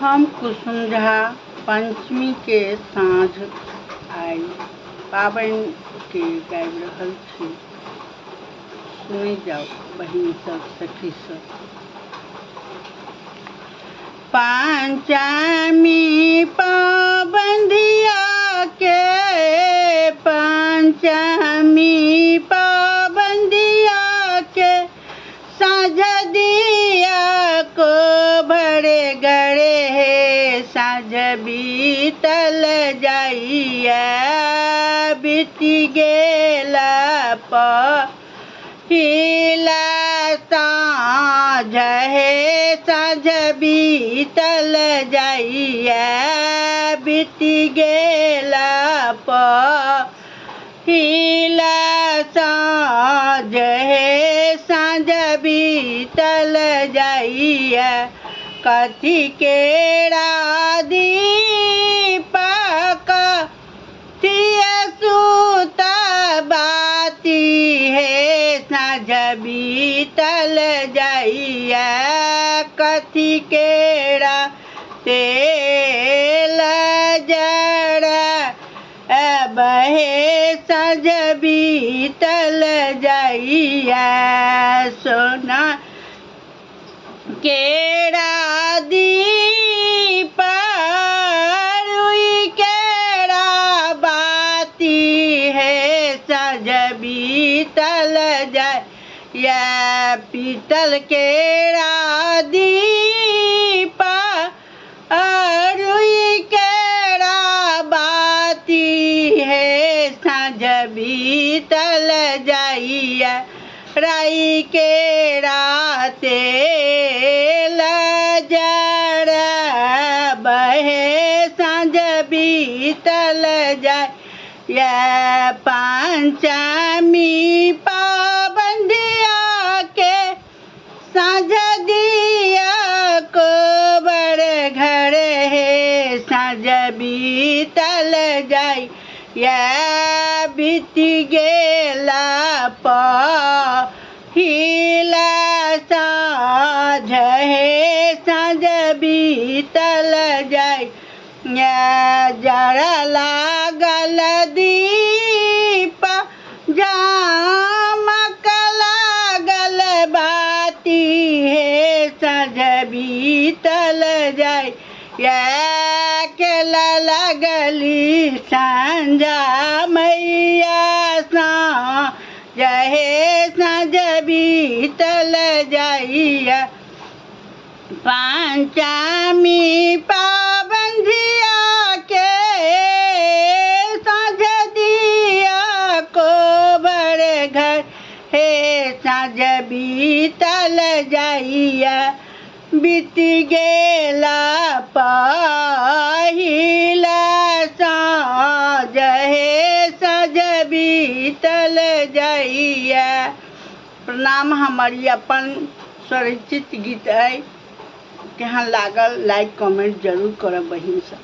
हम कुसुम झा पंचमी के साँझ आई पाबनि के गाबि रहल छी। सुनि जाओ बहिन सब, सखी सब। पंचमी पाबंदिया के, पंचमी पाबंदिया के साँझ दिया को भरे गड़े है। साँझ बीतल जाइया बीती गेला पहिला साँझ है। साँझ बीतल जाइया बीती गेला पहिला साँझ है। साँझ बीतल जाइया कथी केरा दीपक थिया सूता बाती है। साँझ बीतल जाइया कथी केरा तेल जड़ा बहे। साँझ बीतल जाइया सोना केरा दीप रुई केरा बाती है। साँझ बीतल जाइया पीतल केरा दीप रुई केरा बाती है। साँझ बीतल जाइया राई केरा तेल जड़ा बहे। साँझ बीतल जाइया पंचमी पाबंदिया के साँझ दिया को बड़े घर है। साँझ बीतल जाइया बीती गेला पहिला साँझ है। साँझ बीतल जाइया जरा लागल दीप झमक लागल बाती है। साँझ बीतल जाइया केला लगली संझा मैया साँझ है। साँझ बीतल जाइया पंचमी पाबंदिया के साँझ दिया को बड़े घर है। साँझ बीतल जाइया बीती गेला पहिला साँझ है। साँझ बीतल जाइया। प्रणाम। हमारी अपन स्वरचित गीत है। केहन लागल लाइक कमेंट जरूर करब बहिन सब।